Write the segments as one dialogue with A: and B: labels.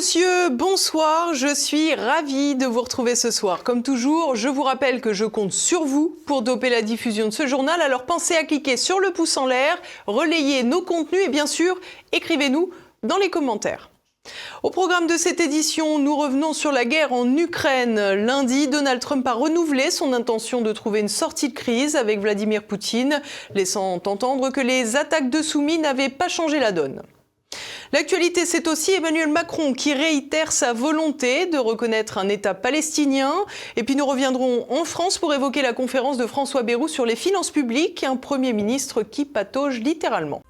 A: messieurs, bonsoir, je suis ravie de vous retrouver ce soir. Comme toujours, je vous rappelle que je compte sur vous pour doper la diffusion de ce journal, alors pensez à cliquer sur le pouce en l'air, relayer nos contenus et bien sûr, écrivez-nous dans les commentaires. Au programme de cette édition, nous revenons sur la guerre en Ukraine. Lundi, Donald Trump a renouvelé son intention de trouver une sortie de crise avec Vladimir Poutine, laissant entendre que les attaques de Soumy n'avaient pas changé la donne. L'actualité, c'est aussi Emmanuel Macron qui réitère sa volonté de reconnaître un État palestinien. Et puis nous reviendrons en France pour évoquer la conférence de François Bayrou sur les finances publiques, un Premier ministre qui patauge littéralement.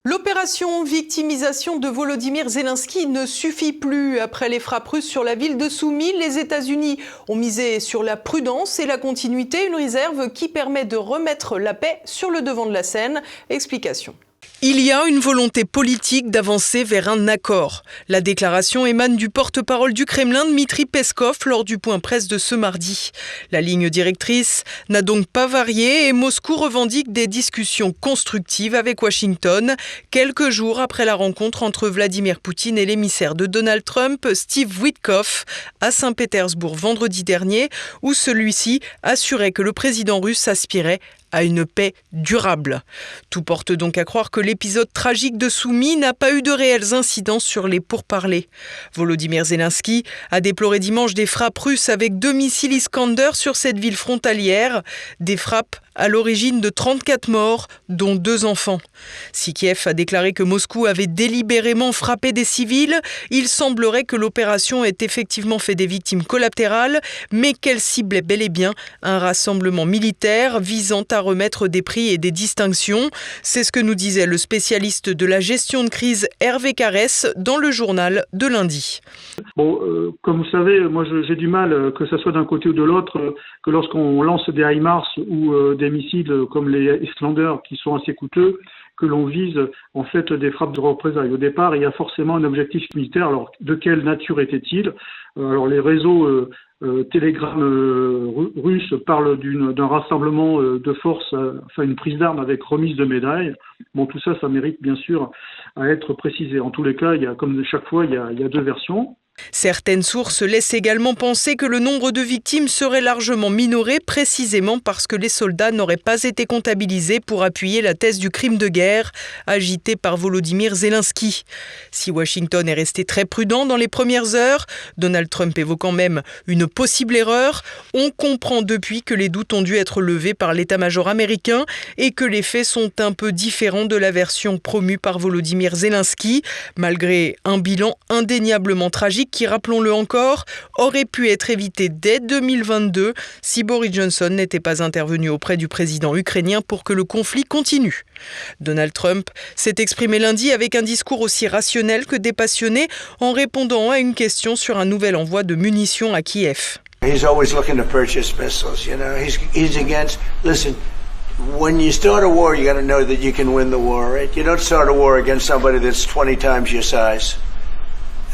A: L'opération victimisation de Volodymyr Zelensky ne suffit plus. Après les frappes russes sur la ville de Soumy, les États-Unis ont misé sur la prudence et la continuité, une réserve qui permet de remettre la paix sur le devant de la scène. Explication. Il y a une volonté politique d'avancer vers un accord. La déclaration émane du porte-parole du Kremlin, Dmitri Peskov, lors du point presse de ce mardi. La ligne directrice n'a donc pas varié et Moscou revendique des discussions constructives avec Washington, quelques jours après la rencontre entre Vladimir Poutine et l'émissaire de Donald Trump, Steve Witkoff, à Saint-Pétersbourg vendredi dernier, où celui-ci assurait que le président russe aspirait à une paix durable. Tout porte donc à croire que l'épisode tragique de Soumy n'a pas eu de réelles incidences sur les pourparlers. Volodymyr Zelensky a déploré dimanche des frappes russes avec 2 missiles Iskander sur cette ville frontalière, des frappes à l'origine de 34 morts, dont 2 enfants. Si Kiev a déclaré que Moscou avait délibérément frappé des civils, il semblerait que l'opération ait effectivement fait des victimes collatérales, mais qu'elle ciblait bel et bien un rassemblement militaire visant à remettre des prix et des distinctions. C'est ce que nous disait le spécialiste de la gestion de crise Hervé Carès dans le journal de lundi.
B: Comme vous savez, moi j'ai du mal, que ce soit d'un côté ou de l'autre, que lorsqu'on lance des HIMARS ou des missiles comme les Iskander qui sont assez coûteux, que l'on vise en fait des frappes de représailles. Au départ, il y a forcément un objectif militaire. Alors, de quelle nature était-il ? Alors, les réseaux Telegram russes parlent d'un rassemblement de forces, une prise d'armes avec remise de médailles. Bon, tout ça mérite bien sûr à être précisé. En tous les cas, comme chaque fois, il y a 2 versions.
A: Certaines sources laissent également penser que le nombre de victimes serait largement minoré, précisément parce que les soldats n'auraient pas été comptabilisés pour appuyer la thèse du crime de guerre agitée par Volodymyr Zelensky. Si Washington est resté très prudent dans les premières heures, Donald Trump évoquant même une possible erreur, on comprend depuis que les doutes ont dû être levés par l'état-major américain et que les faits sont un peu différents de la version promue par Volodymyr Zelensky, malgré un bilan indéniablement tragique qui, rappelons-le encore, aurait pu être évité dès 2022 si Boris Johnson n'était pas intervenu auprès du président ukrainien pour que le conflit continue. Donald Trump s'est exprimé lundi avec un discours aussi rationnel que dépassionné en répondant à une question sur un nouvel envoi de munitions à Kiev.
C: He's always looking to purchase missiles, you know. He's against. Listen, when you start a war, you got to know that you can win the war, right? You don't start a war against somebody that's 20 times your size.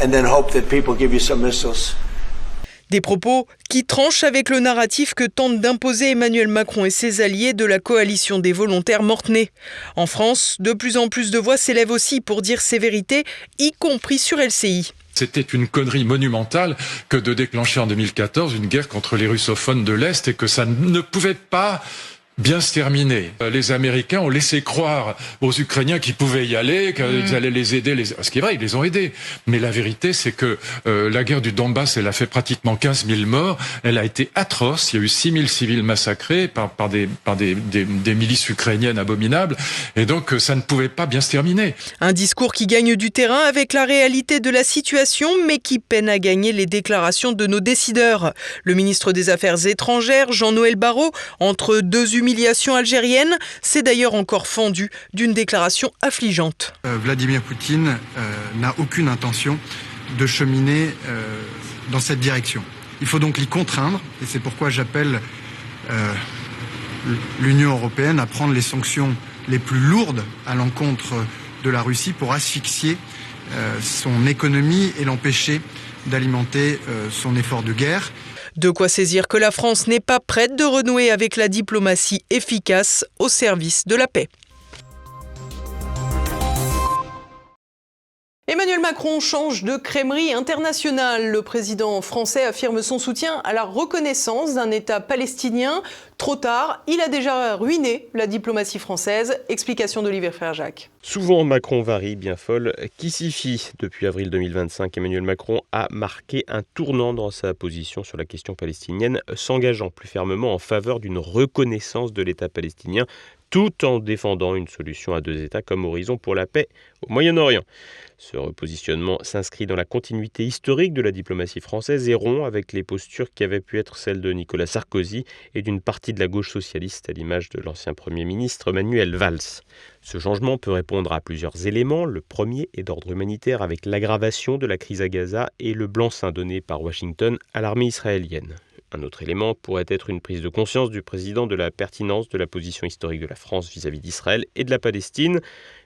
C: And then hope that people give you some missiles.
A: Des propos qui tranchent avec le narratif que tentent d'imposer Emmanuel Macron et ses alliés de la coalition des volontaires mortenais. En France, de plus en plus de voix s'élèvent aussi pour dire ces vérités, y compris sur LCI.
D: C'était une connerie monumentale que de déclencher en 2014 une guerre contre les russophones de l'Est et que ça ne pouvait pas bien se terminer. Les Américains ont laissé croire aux Ukrainiens qu'ils pouvaient y aller, qu'ils allaient les aider. Ce qui est vrai, ils les ont aidés. Mais la vérité, c'est que la guerre du Donbass, elle a fait pratiquement 15 000 morts. Elle a été atroce. Il y a eu 6 000 civils massacrés par des milices ukrainiennes abominables. Et donc, ça ne pouvait pas bien se terminer.
A: Un discours qui gagne du terrain avec la réalité de la situation, mais qui peine à gagner les déclarations de nos décideurs. Le ministre des Affaires étrangères, Jean-Noël Barrot, entre 2 humiliations algériennes, s'est d'ailleurs encore fendu d'une déclaration affligeante.
E: Vladimir Poutine n'a aucune intention de cheminer dans cette direction. Il faut donc l'y contraindre, et c'est pourquoi j'appelle l'Union européenne à prendre les sanctions les plus lourdes à l'encontre de la Russie pour asphyxier son économie et l'empêcher d'alimenter son effort de guerre.
A: De quoi saisir que la France n'est pas prête de renouer avec la diplomatie efficace au service de la paix. Emmanuel Macron change de crèmerie internationale. Le président français affirme son soutien à la reconnaissance d'un État palestinien. Trop tard, il a déjà ruiné la diplomatie française. Explication d'Olivier Frère-Jacques.
F: Souvent, Macron varie, bien folle, qui s'y fie. Depuis avril 2025, Emmanuel Macron a marqué un tournant dans sa position sur la question palestinienne, s'engageant plus fermement en faveur d'une reconnaissance de l'État palestinien, tout en défendant une solution à 2 États comme horizon pour la paix au Moyen-Orient. Ce repositionnement s'inscrit dans la continuité historique de la diplomatie française et rompt avec les postures qui avaient pu être celles de Nicolas Sarkozy et d'une partie de la gauche socialiste à l'image de l'ancien Premier ministre Manuel Valls. Ce changement peut répondre à plusieurs éléments. Le premier est d'ordre humanitaire avec l'aggravation de la crise à Gaza et le blanc-seing donné par Washington à l'armée israélienne. Un autre élément pourrait être une prise de conscience du président de la pertinence de la position historique de la France vis-à-vis d'Israël et de la Palestine,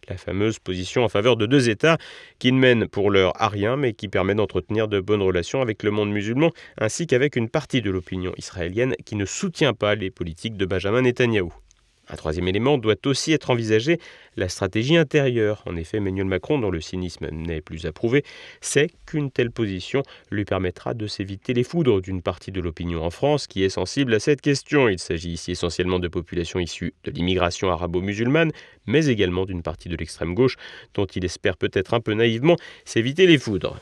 F: la fameuse position en faveur de 2 États qui ne mène pour l'heure à rien mais qui permet d'entretenir de bonnes relations avec le monde musulman ainsi qu'avec une partie de l'opinion israélienne qui ne soutient pas les politiques de Benjamin Netanyahou. Un troisième élément doit aussi être envisagé, la stratégie intérieure. En effet, Emmanuel Macron, dont le cynisme n'est plus approuvé, sait qu'une telle position lui permettra de s'éviter les foudres d'une partie de l'opinion en France qui est sensible à cette question. Il s'agit ici essentiellement de populations issues de l'immigration arabo-musulmane, mais également d'une partie de l'extrême gauche dont il espère peut-être un peu naïvement s'éviter les foudres.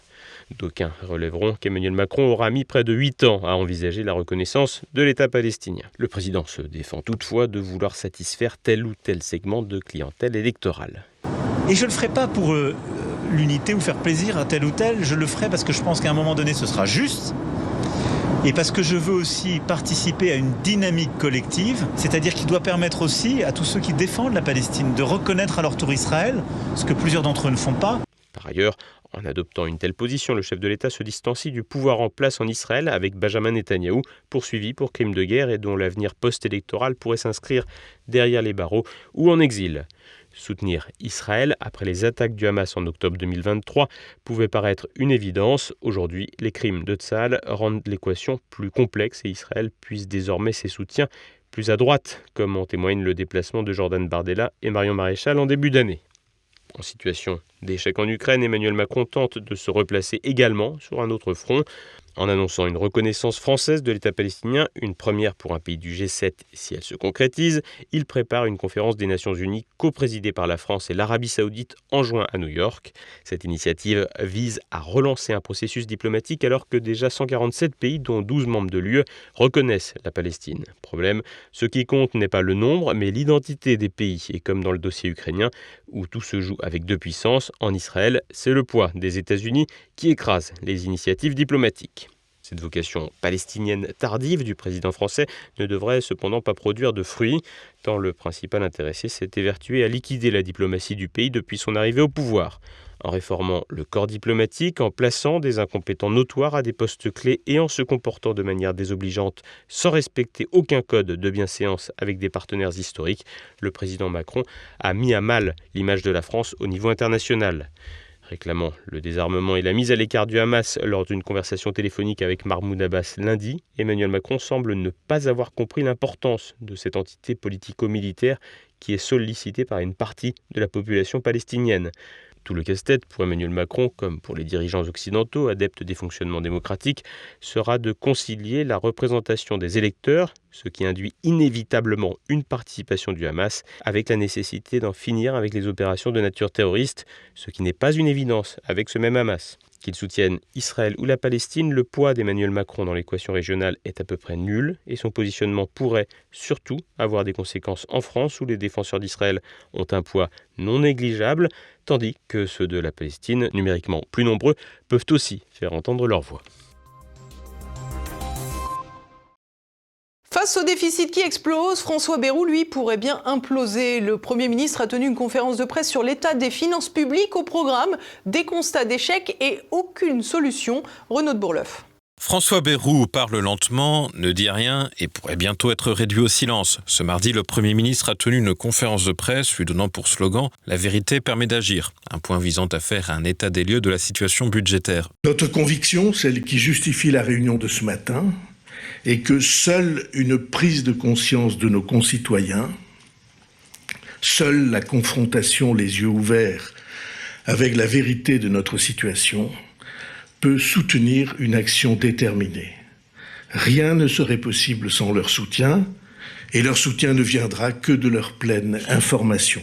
F: D'aucuns relèveront qu'Emmanuel Macron aura mis près de 8 ans à envisager la reconnaissance de l'État palestinien. Le président se défend toutefois de vouloir satisfaire tel ou tel segment de clientèle électorale.
G: Et je ne le ferai pas pour l'unité ou faire plaisir à tel ou tel, je le ferai parce que je pense qu'à un moment donné ce sera juste et parce que je veux aussi participer à une dynamique collective, c'est-à-dire qu'il doit permettre aussi à tous ceux qui défendent la Palestine de reconnaître à leur tour Israël, ce que plusieurs d'entre eux ne font pas.
F: Par ailleurs, en adoptant une telle position, le chef de l'État se distancie du pouvoir en place en Israël avec Benjamin Netanyahou, poursuivi pour crimes de guerre et dont l'avenir post-électoral pourrait s'inscrire derrière les barreaux ou en exil. Soutenir Israël après les attaques du Hamas en octobre 2023 pouvait paraître une évidence. Aujourd'hui, les crimes de Tsahal rendent l'équation plus complexe et Israël puise désormais ses soutiens plus à droite, comme en témoigne le déplacement de Jordan Bardella et Marion Maréchal en début d'année. En situation d'échec en Ukraine, Emmanuel Macron tente de se replacer également sur un autre front en annonçant une reconnaissance française de l'État palestinien, une première pour un pays du G7 si elle se concrétise. Il prépare une conférence des Nations Unies coprésidée par la France et l'Arabie Saoudite en juin à New York. Cette initiative vise à relancer un processus diplomatique alors que déjà 147 pays, dont 12 membres de l'UE, reconnaissent la Palestine. Problème, ce qui compte n'est pas le nombre, mais l'identité des pays. Et comme dans le dossier ukrainien, où tout se joue avec 2 puissances, en Israël, c'est le poids des États-Unis qui écrase les initiatives diplomatiques. Cette vocation palestinienne tardive du président français ne devrait cependant pas produire de fruits, tant le principal intéressé s'est évertué à liquider la diplomatie du pays depuis son arrivée au pouvoir. En réformant le corps diplomatique, en plaçant des incompétents notoires à des postes clés et en se comportant de manière désobligeante sans respecter aucun code de bienséance avec des partenaires historiques, le président Macron a mis à mal l'image de la France au niveau international. Réclamant le désarmement et la mise à l'écart du Hamas lors d'une conversation téléphonique avec Mahmoud Abbas lundi, Emmanuel Macron semble ne pas avoir compris l'importance de cette entité politico-militaire qui est sollicitée par une partie de la population palestinienne. Tout le casse-tête pour Emmanuel Macron, comme pour les dirigeants occidentaux adeptes des fonctionnements démocratiques, sera de concilier la représentation des électeurs, ce qui induit inévitablement une participation du Hamas, avec la nécessité d'en finir avec les opérations de nature terroriste, ce qui n'est pas une évidence avec ce même Hamas. Qu'il soutienne Israël ou la Palestine, le poids d'Emmanuel Macron dans l'équation régionale est à peu près nul et son positionnement pourrait surtout avoir des conséquences en France où les défenseurs d'Israël ont un poids non négligeable, tandis que ceux de la Palestine, numériquement plus nombreux, peuvent aussi faire entendre leur voix.
A: Face au déficit qui explose, François Bayrou, lui, pourrait bien imploser. Le Premier ministre a tenu une conférence de presse sur l'état des finances publiques. Au programme, des constats d'échec et aucune solution. Renaud de Bourleuf.
H: François Bayrou parle lentement, ne dit rien et pourrait bientôt être réduit au silence. Ce mardi, le Premier ministre a tenu une conférence de presse lui donnant pour slogan « La vérité permet d'agir », un point visant à faire un état des lieux de la situation budgétaire.
I: Notre conviction, celle qui justifie la réunion de ce matin, est que seule une prise de conscience de nos concitoyens, seule la confrontation les yeux ouverts avec la vérité de notre situation, peut soutenir une action déterminée. Rien ne serait possible sans leur soutien, et leur soutien ne viendra que de leur pleine information.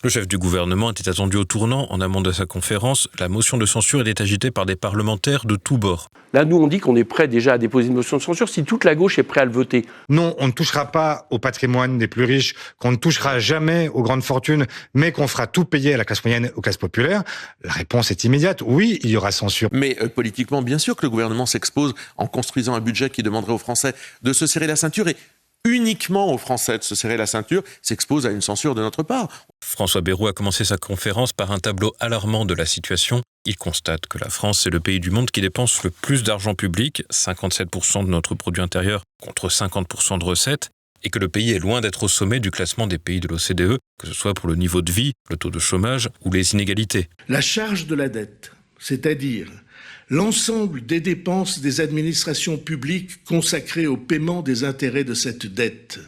H: Le chef du gouvernement était attendu au tournant. En amont de sa conférence, la motion de censure était agitée par des parlementaires de tous bords.
J: Là, nous, on dit qu'on est prêt déjà à déposer une motion de censure si toute la gauche est prête à le voter.
K: Non, on ne touchera pas au patrimoine des plus riches, qu'on ne touchera jamais aux grandes fortunes, mais qu'on fera tout payer à la classe moyenne et aux classes populaires. La réponse est immédiate. Oui, il y aura censure.
L: Mais politiquement, bien sûr que le gouvernement s'expose en construisant un budget qui demanderait aux Français de se serrer la ceinture et uniquement aux Français de se serrer la ceinture, s'expose à une censure de notre part.
H: François Bayrou a commencé sa conférence par un tableau alarmant de la situation. Il constate que la France est le pays du monde qui dépense le plus d'argent public, 57% de notre produit intérieur contre 50% de recettes, et que le pays est loin d'être au sommet du classement des pays de l'OCDE, que ce soit pour le niveau de vie, le taux de chômage ou les inégalités.
I: La charge de la dette, c'est-à-dire l'ensemble des dépenses des administrations publiques consacrées au paiement des intérêts de cette dette,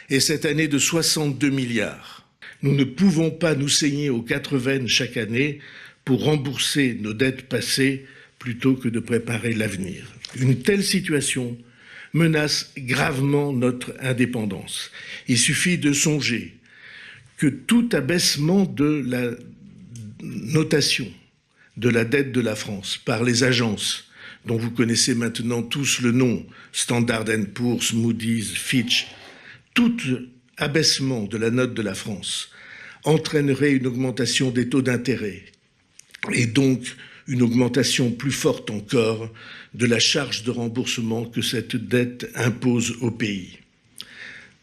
I: est cette année de 62 milliards. Nous ne pouvons pas nous saigner aux 4 veines chaque année pour rembourser nos dettes passées plutôt que de préparer l'avenir. Une telle situation menace gravement notre indépendance. Il suffit de songer que tout abaissement de la notation de la dette de la France par les agences dont vous connaissez maintenant tous le nom, Standard & Poor's, Moody's, Fitch, tout abaissement de la note de la France entraînerait une augmentation des taux d'intérêt et donc une augmentation plus forte encore de la charge de remboursement que cette dette impose au pays.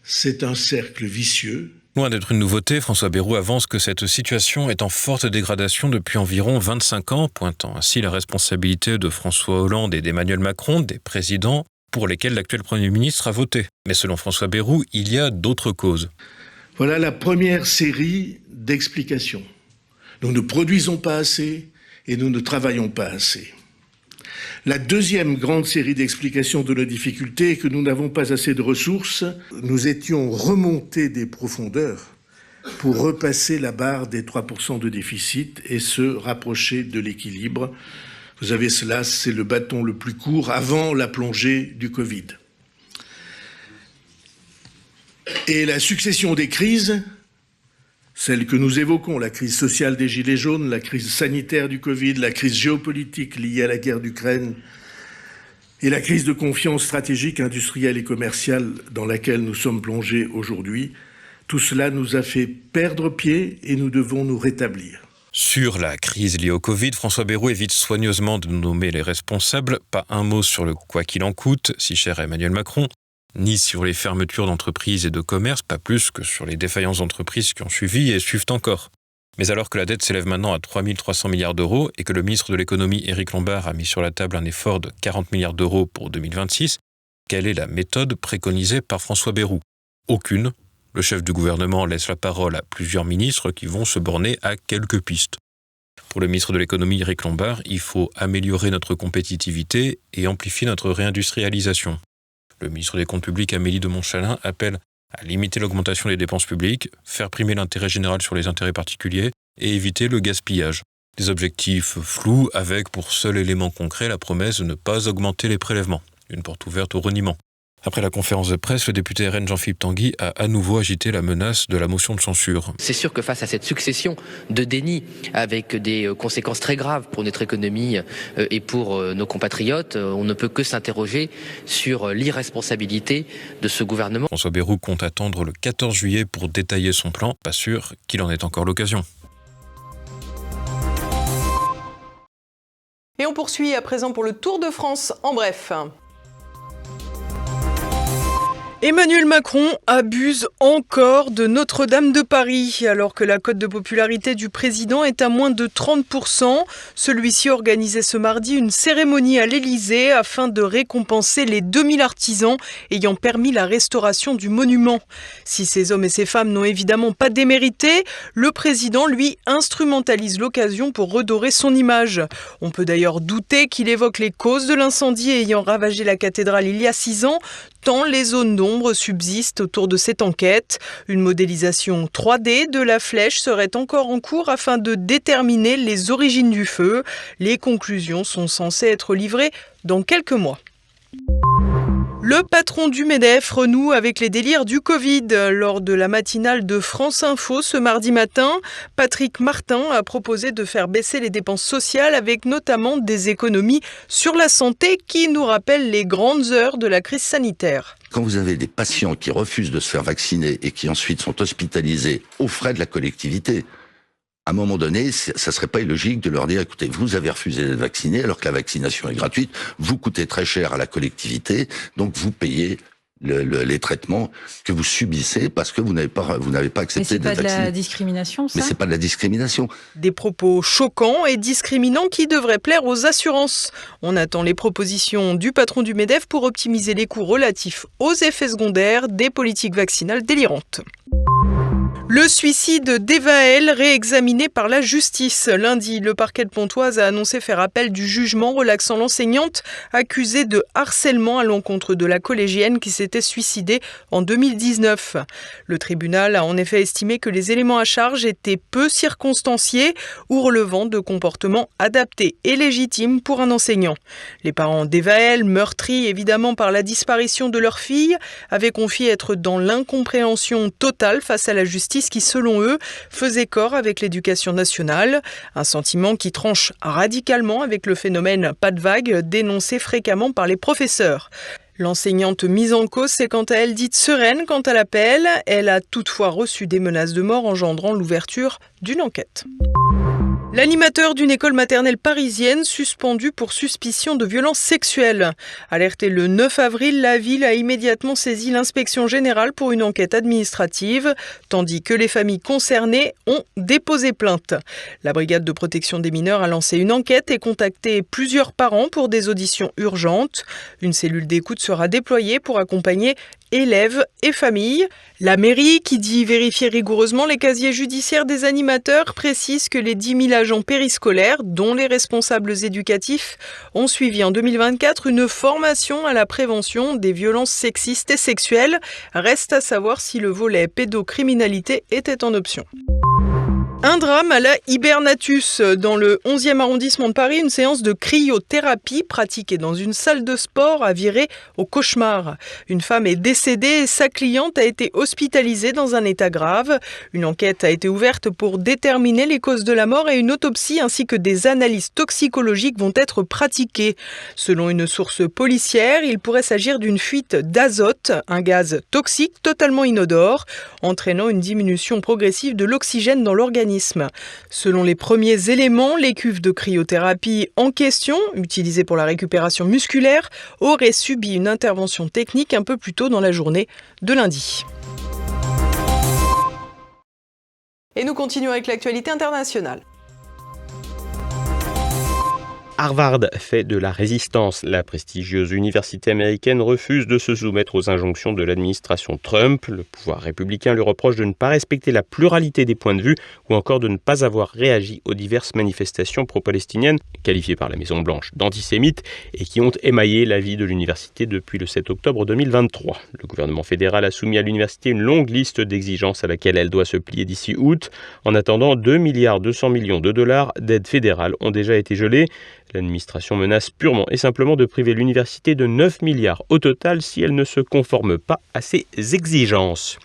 I: C'est un cercle vicieux.
H: Loin d'être une nouveauté, François Bayrou avance que cette situation est en forte dégradation depuis environ 25 ans, pointant ainsi la responsabilité de François Hollande et d'Emmanuel Macron, des présidents pour lesquels l'actuel Premier ministre a voté. Mais selon François Bayrou, il y a d'autres causes.
I: Voilà la première série d'explications. Nous ne produisons pas assez et nous ne travaillons pas assez. La deuxième grande série d'explications de nos difficultés est que nous n'avons pas assez de ressources. Nous étions remontés des profondeurs pour repasser la barre des 3% de déficit et se rapprocher de l'équilibre. Vous avez cela, c'est le bâton le plus court avant la plongée du Covid. Et la succession des crises, celles que nous évoquons, la crise sociale des Gilets jaunes, la crise sanitaire du Covid, la crise géopolitique liée à la guerre d'Ukraine et la crise de confiance stratégique, industrielle et commerciale dans laquelle nous sommes plongés aujourd'hui, tout cela nous a fait perdre pied et nous devons nous rétablir.
H: Sur la crise liée au Covid, François Bayrou évite soigneusement de nommer les responsables. Pas un mot sur le « quoi qu'il en coûte », si cher à Emmanuel Macron, ni sur les fermetures d'entreprises et de commerces, pas plus que sur les défaillances d'entreprises qui ont suivi et suivent encore. Mais alors que la dette s'élève maintenant à 3 300 milliards d'euros et que le ministre de l'économie Éric Lombard a mis sur la table un effort de 40 milliards d'euros pour 2026, quelle est la méthode préconisée par François Bayrou ? Aucune. Le chef du gouvernement laisse la parole à plusieurs ministres qui vont se borner à quelques pistes. Pour le ministre de l'économie Éric Lombard, il faut améliorer notre compétitivité et amplifier notre réindustrialisation. Le ministre des Comptes publics, Amélie de Montchalin, appelle à limiter l'augmentation des dépenses publiques, faire primer l'intérêt général sur les intérêts particuliers et éviter le gaspillage. Des objectifs flous avec pour seul élément concret la promesse de ne pas augmenter les prélèvements. Une porte ouverte au reniement. Après la conférence de presse, le député RN Jean-Philippe Tanguy a à nouveau agité la menace de la motion de censure.
M: C'est sûr que face à cette succession de dénis avec des conséquences très graves pour notre économie et pour nos compatriotes, on ne peut que s'interroger sur l'irresponsabilité de ce gouvernement.
H: François Bayrou compte attendre le 14 juillet pour détailler son plan. Pas sûr qu'il en ait encore l'occasion.
A: Et on poursuit à présent pour le Tour de France en bref. Emmanuel Macron abuse encore de Notre-Dame de Paris. Alors que la cote de popularité du président est à moins de 30%, celui-ci organisait ce mardi une cérémonie à l'Élysée afin de récompenser les 2000 artisans ayant permis la restauration du monument. Si ces hommes et ces femmes n'ont évidemment pas démérité, le président, lui, instrumentalise l'occasion pour redorer son image. On peut d'ailleurs douter qu'il évoque les causes de l'incendie ayant ravagé la cathédrale il y a 6 ans, tant les zones d'ombre l'ombre subsiste autour de cette enquête. Une modélisation 3D de la flèche serait encore en cours afin de déterminer les origines du feu. Les conclusions sont censées être livrées dans quelques mois. Le patron du MEDEF renoue avec les délires du Covid. Lors de la matinale de France Info ce mardi matin, Patrick Martin a proposé de faire baisser les dépenses sociales avec notamment des économies sur la santé qui nous rappellent les grandes heures de la crise sanitaire.
N: Quand vous avez des patients qui refusent de se faire vacciner et qui ensuite sont hospitalisés aux frais de la collectivité, à un moment donné, ça serait pas illogique de leur dire, écoutez, vous avez refusé d'être vacciné alors que la vaccination est gratuite, vous coûtez très cher à la collectivité, donc vous payez les traitements que vous subissez parce que vous n'avez pas accepté d'être vacciné. Mais c'est pas de la discrimination, ça ? Mais c'est pas de la discrimination.
A: Des propos choquants et discriminants qui devraient plaire aux assurances. On attend les propositions du patron du MEDEF pour optimiser les coûts relatifs aux effets secondaires des politiques vaccinales délirantes. Le suicide d'Evaël réexaminé par la justice. Lundi, le parquet de Pontoise a annoncé faire appel du jugement relaxant l'enseignante accusée de harcèlement à l'encontre de la collégienne qui s'était suicidée en 2019. Le tribunal a en effet estimé que les éléments à charge étaient peu circonstanciés ou relevant de comportements adaptés et légitimes pour un enseignant. Les parents d'Evaël, meurtris évidemment par la disparition de leur fille, avaient confié être dans l'incompréhension totale face à la justice qui, selon eux, faisait corps avec l'éducation nationale. Un sentiment qui tranche radicalement avec le phénomène pas de vague dénoncé fréquemment par les professeurs. L'enseignante mise en cause s'est quant à elle dite sereine quant à l'appel. Elle a toutefois reçu des menaces de mort engendrant l'ouverture d'une enquête. L'animateur d'une école maternelle parisienne suspendu pour suspicion de violences sexuelles. Alerté le 9 avril, la ville a immédiatement saisi l'inspection générale pour une enquête administrative, tandis que les familles concernées ont déposé plainte. La brigade de protection des mineurs a lancé une enquête et contacté plusieurs parents pour des auditions urgentes. Une cellule d'écoute sera déployée pour accompagner élèves et familles. La mairie, qui dit vérifier rigoureusement les casiers judiciaires des animateurs, précise que les 10 000 agents périscolaires, dont les responsables éducatifs, ont suivi en 2024 une formation à la prévention des violences sexistes et sexuelles. Reste à savoir si le volet pédocriminalité était en option. Un drame à la Hibernatus. Dans le 11e arrondissement de Paris, une séance de cryothérapie pratiquée dans une salle de sport a viré au cauchemar. Une femme est décédée et sa cliente a été hospitalisée dans un état grave. Une enquête a été ouverte pour déterminer les causes de la mort et une autopsie ainsi que des analyses toxicologiques vont être pratiquées. Selon une source policière, il pourrait s'agir d'une fuite d'azote, un gaz toxique totalement inodore, entraînant une diminution progressive de l'oxygène dans l'organisme. Selon les premiers éléments, les cuves de cryothérapie en question, utilisées pour la récupération musculaire, auraient subi une intervention technique un peu plus tôt dans la journée de lundi. Et nous continuons avec l'actualité internationale.
F: Harvard fait de la résistance. La prestigieuse université américaine refuse de se soumettre aux injonctions de l'administration Trump. Le pouvoir républicain lui reproche de ne pas respecter la pluralité des points de vue ou encore de ne pas avoir réagi aux diverses manifestations pro-palestiniennes, qualifiées par la Maison-Blanche d'antisémites et qui ont émaillé la vie de l'université depuis le 7 octobre 2023. Le gouvernement fédéral a soumis à l'université une longue liste d'exigences à laquelle elle doit se plier d'ici août. En attendant, 2,2 milliards de dollars d'aides fédérales ont déjà été gelées. L'administration menace purement et simplement de priver l'université de 9 milliards au total si elle ne se conforme pas à ces exigences.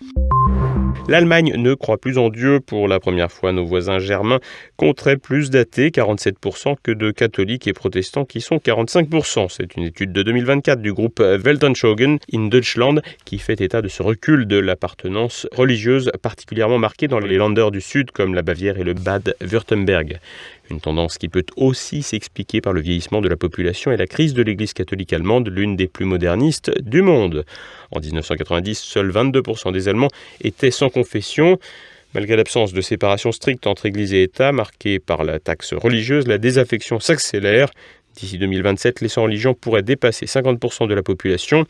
F: L'Allemagne ne croit plus en Dieu. Pour la première fois, nos voisins germains compteraient plus d'athées, 47%, que de catholiques et protestants qui sont 45%. C'est une étude de 2024 du groupe Weltanschauung in Deutschland qui fait état de ce recul de l'appartenance religieuse particulièrement marquée dans les Länder du Sud comme la Bavière et le Bade-Württemberg. Une tendance qui peut aussi s'expliquer par le vieillissement de la population et la crise de l'Église catholique allemande, l'une des plus modernistes du monde. En 1990, seuls 22% des Allemands étaient sans confession. Malgré l'absence de séparation stricte entre Église et État, marquée par la taxe religieuse, la désaffection s'accélère. D'ici 2027, les sans-religion pourraient dépasser 50% de la population.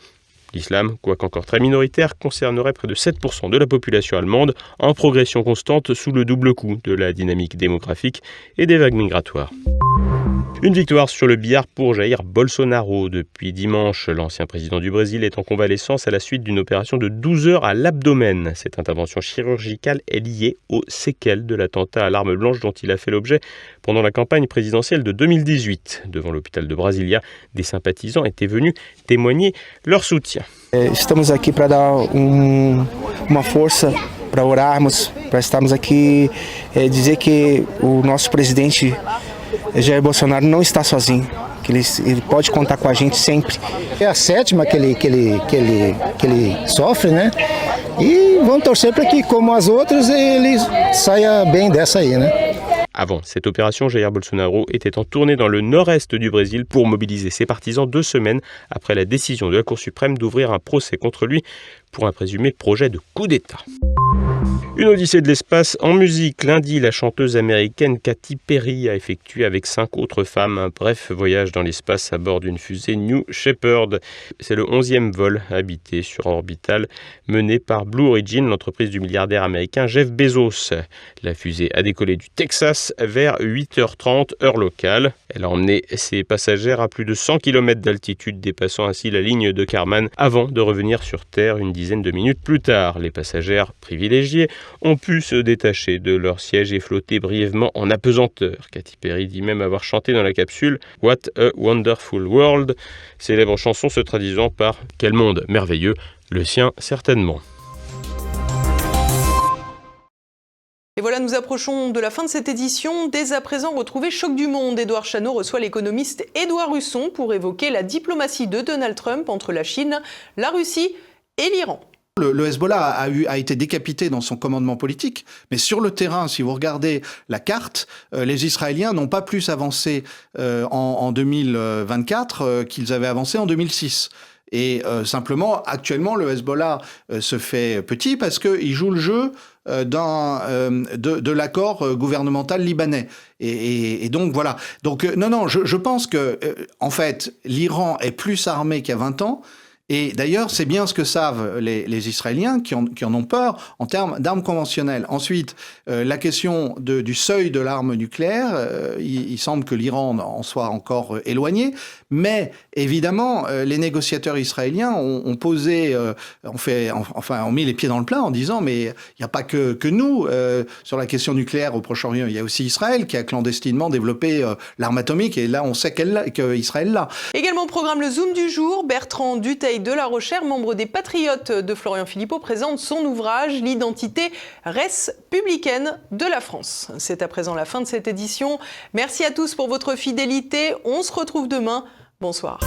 F: L'islam, quoique encore très minoritaire, concernerait près de 7% de la population allemande, en progression constante sous le double coup de la dynamique démographique et des vagues migratoires. Une victoire sur le billard pour Jair Bolsonaro. Depuis dimanche, l'ancien président du Brésil est en convalescence à la suite d'une opération de 12 heures à l'abdomen. Cette intervention chirurgicale est liée aux séquelles de l'attentat à l'arme blanche dont il a fait l'objet pendant la campagne présidentielle de 2018. Devant l'hôpital de Brasilia, des sympathisants étaient venus témoigner leur soutien.
O: Estamos aqui para dar uma força, para orarmos, para estarmos aqui, dizer que o nosso presidente Jair Bolsonaro não está sozinho, que ele pode contar com a gente sempre.
P: É a sétima que ele sofre, né? E vamos torcer para que, como as outras, ele saia bem dessa aí, né?
F: Avant cette opération, Jair Bolsonaro était en tournée dans le nord-est du Brésil pour mobiliser ses partisans 2 semaines après la décision de la Cour suprême d'ouvrir un procès contre lui pour un présumé projet de coup d'État. Une odyssée de l'espace en musique. Lundi, la chanteuse américaine Katy Perry a effectué avec 5 autres femmes un bref voyage dans l'espace à bord d'une fusée New Shepard. C'est le 11e vol habité sur orbital mené par Blue Origin, l'entreprise du milliardaire américain Jeff Bezos. La fusée a décollé du Texas vers 8h30 heure locale. Elle a emmené ses passagères à plus de 100 km d'altitude, dépassant ainsi la ligne de Kármán avant de revenir sur Terre une dizaine de minutes plus tard. Les passagères privilégiées ont pu se détacher de leur siège et flotter brièvement en apesanteur. Katy Perry dit même avoir chanté dans la capsule « What a Wonderful World », célèbre chanson se traduisant par « Quel monde merveilleux », le sien certainement.
A: Et voilà, nous approchons de la fin de cette édition. Dès à présent, retrouvez Choc du Monde. Édouard Chano reçoit l'économiste Édouard Husson pour évoquer la diplomatie de Donald Trump entre la Chine, la Russie et l'Iran.
Q: Le Hezbollah a été décapité dans son commandement politique, mais sur le terrain, si vous regardez la carte, les Israéliens n'ont pas plus avancé en 2024 qu'ils avaient avancé en 2006. Et simplement, actuellement, le Hezbollah se fait petit parce qu'il joue le jeu de l'accord gouvernemental libanais. Et donc, voilà. Donc, non, je pense que, en fait, l'Iran est plus armé qu'il y a 20 ans. Et d'ailleurs, c'est bien ce que savent les Israéliens qui en ont peur en termes d'armes conventionnelles. Ensuite, la question du seuil de l'arme nucléaire, il semble que l'Iran en soit encore éloigné. Mais évidemment, les négociateurs israéliens ont mis les pieds dans le plat en disant mais il n'y a pas que nous sur la question nucléaire au Proche-Orient. Il y a aussi Israël qui a clandestinement développé l'arme atomique et là on sait qu'Israël l'a.
A: Également au programme le Zoom du jour, Bertrand Dutheil de La Rochère, membre des Patriotes de Florian Philippot, présente son ouvrage L'identité républicaine de la France. C'est à présent la fin de cette édition. Merci à tous pour votre fidélité. On se retrouve demain. Bonsoir.